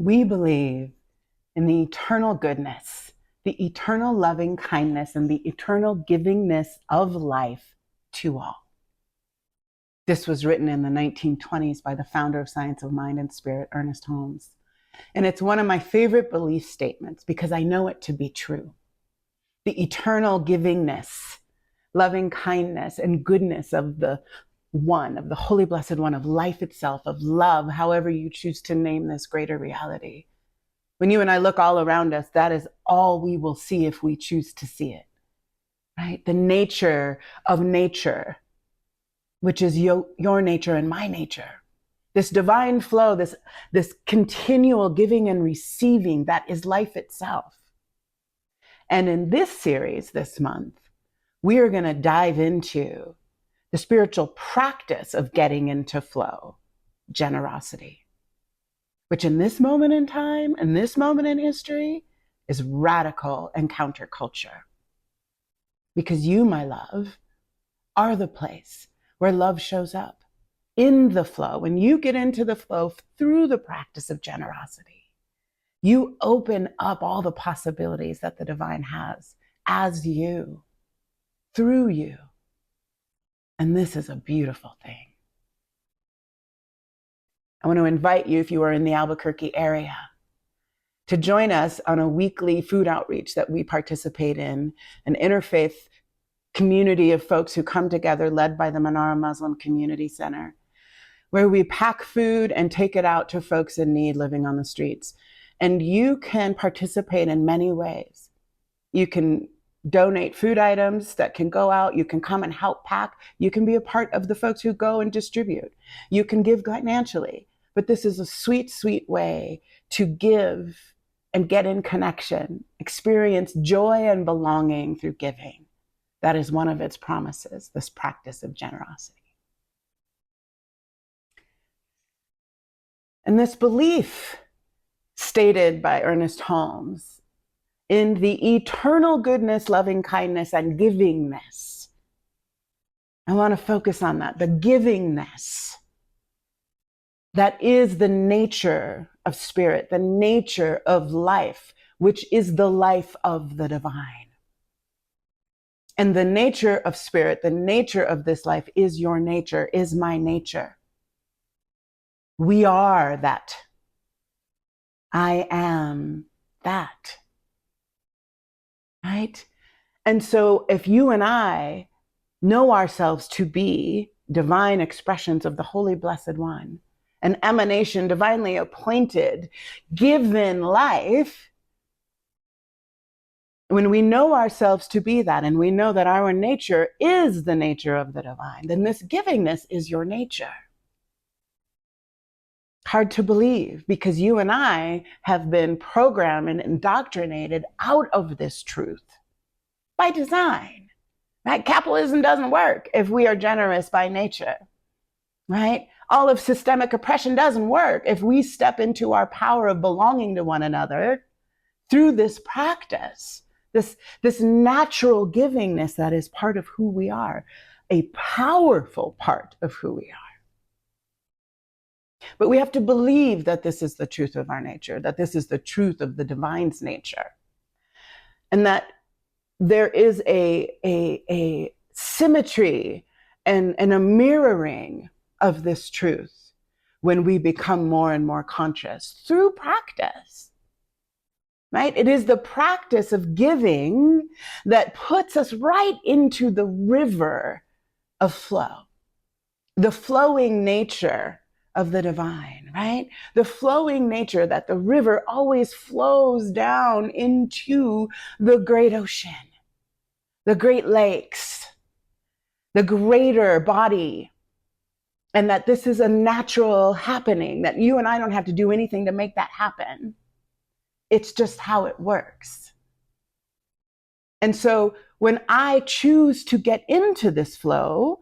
We believe in the eternal goodness, the eternal loving kindness, and the eternal givingness of life to all. This was written in the 1920s by the founder of Science of Mind and Spirit, Ernest Holmes. And it's one of my favorite belief statements because I know it to be true. The eternal givingness, loving kindness, and goodness of the One, of the Holy Blessed One, of life itself, of love, however you choose to name this greater reality. When you and I look all around us, that is all we will see if we choose to see it, right? The nature of nature, which is your nature and my nature. This divine flow, this continual giving and receiving, that is life itself. And in this series this month, we are going to dive into the spiritual practice of getting into flow, generosity, which in this moment in time, in this moment in history, is radical and counterculture. Because you, my love, are the place where love shows up in the flow. When you get into the flow through the practice of generosity, you open up all the possibilities that the divine has as you, through you. And this is a beautiful thing. I want to invite you, if you are in the Albuquerque area, to join us on a weekly food outreach that we participate in, an interfaith community of folks who come together led by the Manara Muslim Community Center, where we pack food and take it out to folks in need living on the streets. And you can participate in many ways. You can donate food items that can go out. You can come and help pack. You can be a part of the folks who go and distribute. You can give financially. But this is a sweet, sweet way to give and get in connection, experience joy and belonging through giving. That is one of its promises, this practice of generosity. And this belief, stated by Ernest Holmes, in the eternal goodness, loving kindness, and givingness. I want to focus on that, the givingness. That is the nature of spirit, the nature of life, which is the life of the divine. And the nature of spirit, the nature of this life is your nature, is my nature. We are that. I am that. Right? And so if you and I know ourselves to be divine expressions of the Holy Blessed One, an emanation divinely appointed, given life, when we know ourselves to be that, and we know that our nature is the nature of the divine, then this givingness is your nature. Hard to believe, because you and I have been programmed and indoctrinated out of this truth by design, right? Capitalism doesn't work if we are generous by nature, right? All of systemic oppression doesn't work if we step into our power of belonging to one another through this practice, this natural givingness that is part of who we are, a powerful part of who we are. But we have to believe that this is the truth of our nature, that this is the truth of the divine's nature, and that there is a symmetry and a mirroring of this truth when we become more and more conscious through practice, right? It is the practice of giving that puts us right into the river of flow, the flowing nature of the divine, right? The flowing nature that the river always flows down into the great ocean, the great lakes, the greater body, and that this is a natural happening, that you and I don't have to do anything to make that happen. It's just how it works. And so when I choose to get into this flow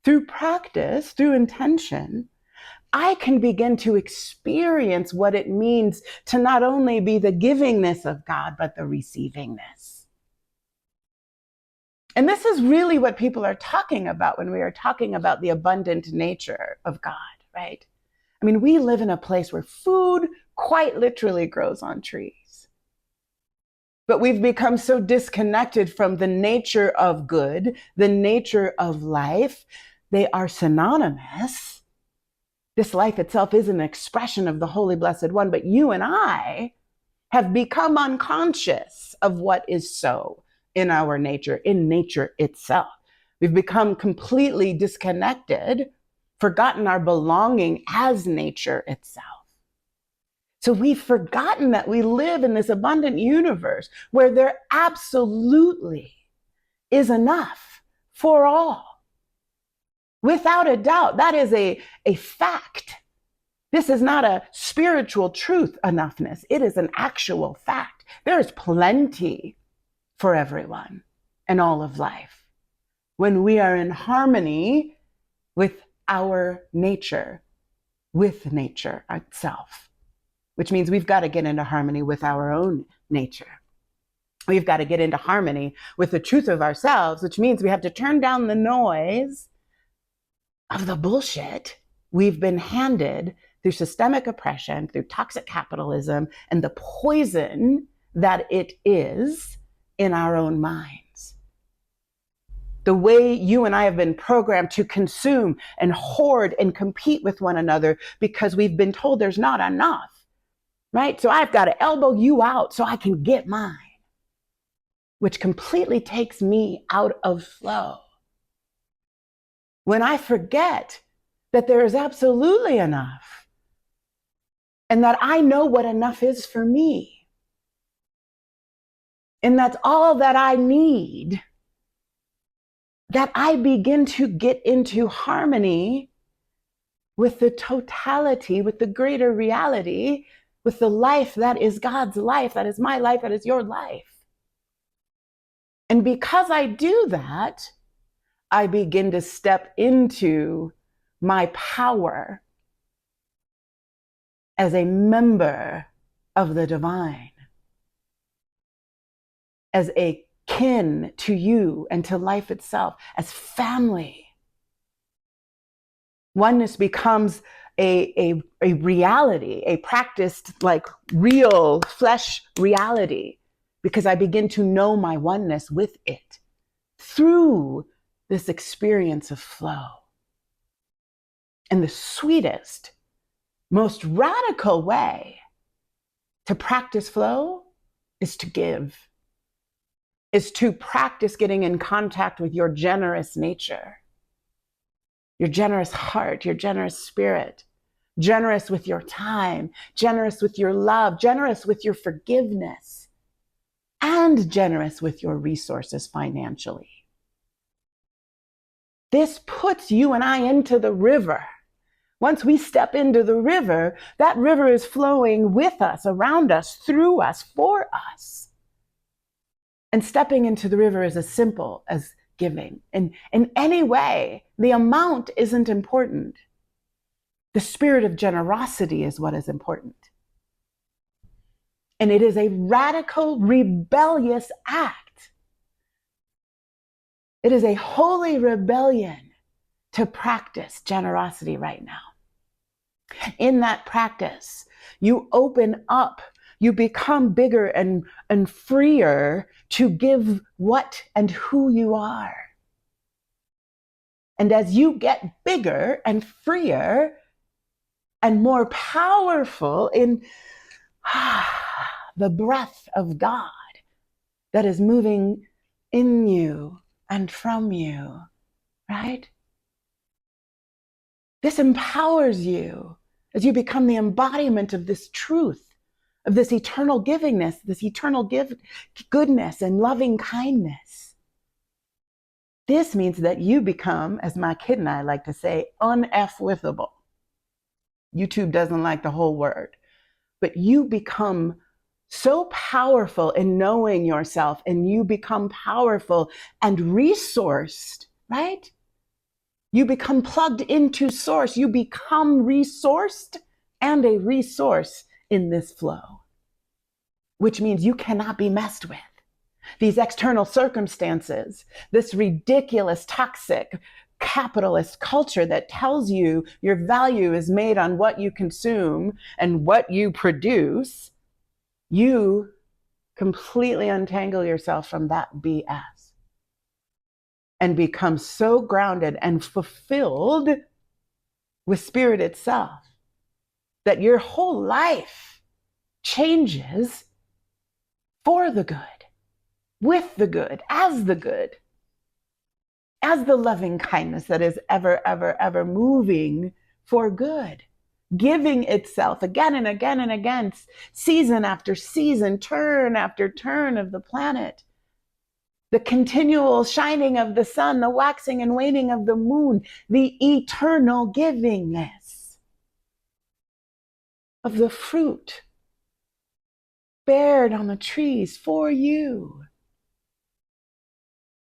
through practice, through intention, I can begin to experience what it means to not only be the givingness of God, but the receivingness. And this is really what people are talking about when we are talking about the abundant nature of God, right? I mean, we live in a place where food quite literally grows on trees. But we've become so disconnected from the nature of good, the nature of life. They are synonymous. This life itself is an expression of the Holy Blessed One, but you and I have become unconscious of what is so in our nature, in nature itself. We've become completely disconnected, forgotten our belonging as nature itself. So we've forgotten that we live in this abundant universe where there absolutely is enough for all. Without a doubt, that is a fact. This is not a spiritual truth enoughness. It is an actual fact. There is plenty for everyone and all of life when we are in harmony with our nature, with nature itself, which means we've got to get into harmony with our own nature. We've got to get into harmony with the truth of ourselves, which means we have to turn down the noise of the bullshit we've been handed through systemic oppression, through toxic capitalism, and the poison that it is in our own minds. The way you and I have been programmed to consume and hoard and compete with one another because we've been told there's not enough, right? So I've got to elbow you out so I can get mine, which completely takes me out of flow. When I forget that there is absolutely enough and that I know what enough is for me, and that's all that I need, that I begin to get into harmony with the totality, with the greater reality, with the life that is God's life, that is my life, that is your life. And because I do that, I begin to step into my power as a member of the divine, as a kin to you and to life itself, as family. Oneness becomes a reality, a practiced, like real flesh reality, because I begin to know my oneness with it through this experience of flow. And the sweetest, most radical way to practice flow is to give, is to practice getting in contact with your generous nature, your generous heart, your generous spirit, generous with your time, generous with your love, generous with your forgiveness, and generous with your resources financially. This puts you and I into the river. Once we step into the river, that river is flowing with us, around us, through us, for us. And stepping into the river is as simple as giving. And in any way, the amount isn't important. The spirit of generosity is what is important. And it is a radical, rebellious act. It is a holy rebellion to practice generosity right now. In that practice, you open up, you become bigger and freer to give what and who you are. And as you get bigger and freer and more powerful in the breath of God that is moving in you and from you, right? This empowers you as you become the embodiment of this truth, of this eternal givingness, this eternal goodness and loving kindness. This means that you become, as my kid and I like to say, un-F-withable. YouTube doesn't like the whole word, but you become so powerful in knowing yourself, and you become powerful and resourced, right? You become plugged into source. You become resourced and a resource in this flow, which means you cannot be messed with. These external circumstances, this ridiculous, toxic, capitalist culture that tells you your value is made on what you consume and what you produce, you completely untangle yourself from that BS and become so grounded and fulfilled with spirit itself that your whole life changes for the good, with the good, as the loving kindness that is ever, ever, ever moving for good, giving itself again and again and again, season after season, turn after turn of the planet, the continual shining of the sun, the waxing and waning of the moon, the eternal givingness of the fruit bared on the trees for you.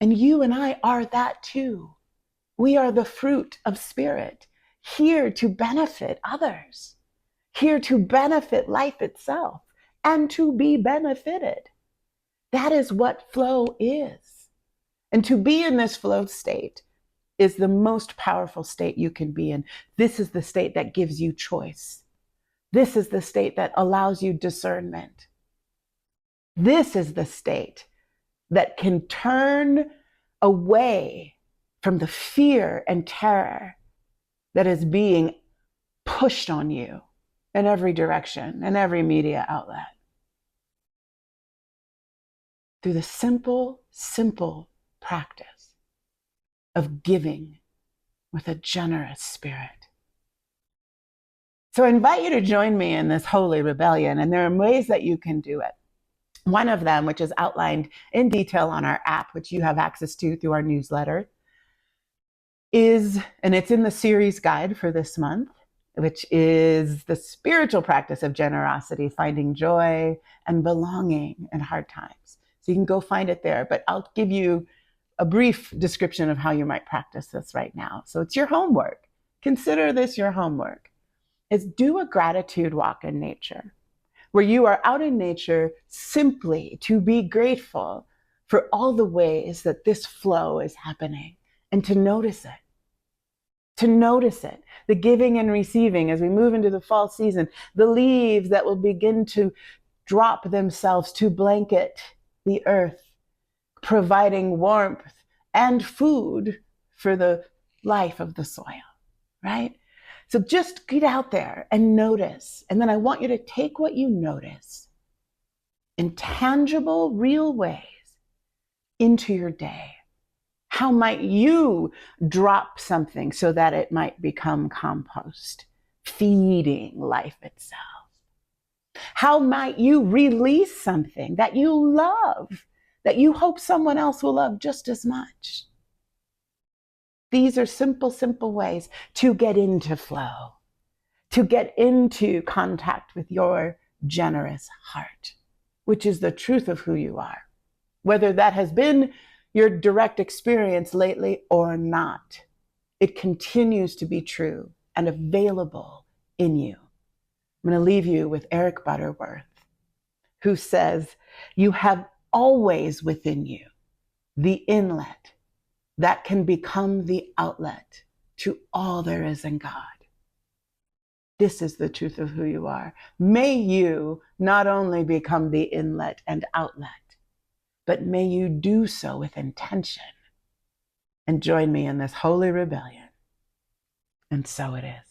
And you and I are that too. We are the fruit of spirit, here to benefit others, here to benefit life itself, and to be benefited. That is what flow is. And to be in this flow state is the most powerful state you can be in. This is the state that gives you choice. This is the state that allows you discernment. This is the state that can turn away from the fear and terror that is being pushed on you in every direction, in every media outlet. Through the simple, simple practice of giving with a generous spirit. So I invite you to join me in this holy rebellion, and there are ways that you can do it. One of them, which is outlined in detail on our app, which you have access to through our newsletter, is, and it's in the series guide for this month, which is the spiritual practice of generosity, finding joy and belonging in hard times. So you can go find it there, but I'll give you a brief description of how you might practice this right now. So it's your homework. Consider this your homework. Is do a gratitude walk in nature, where you are out in nature simply to be grateful for all the ways that this flow is happening and to notice it. To notice it, the giving and receiving as we move into the fall season, the leaves that will begin to drop themselves to blanket the earth, providing warmth and food for the life of the soil, right? So just get out there and notice. And then I want you to take what you notice in tangible, real ways into your day. How might you drop something so that it might become compost, feeding life itself? How might you release something that you love, that you hope someone else will love just as much? These are simple, simple ways to get into flow, to get into contact with your generous heart, which is the truth of who you are, whether that has been your direct experience lately or not. It continues to be true and available in you. I'm going to leave you with Eric Butterworth, who says, you have always within you the inlet that can become the outlet to all there is in God. This is the truth of who you are. May you not only become the inlet and outlet, but may you do so with intention. And join me in this holy rebellion. And so it is.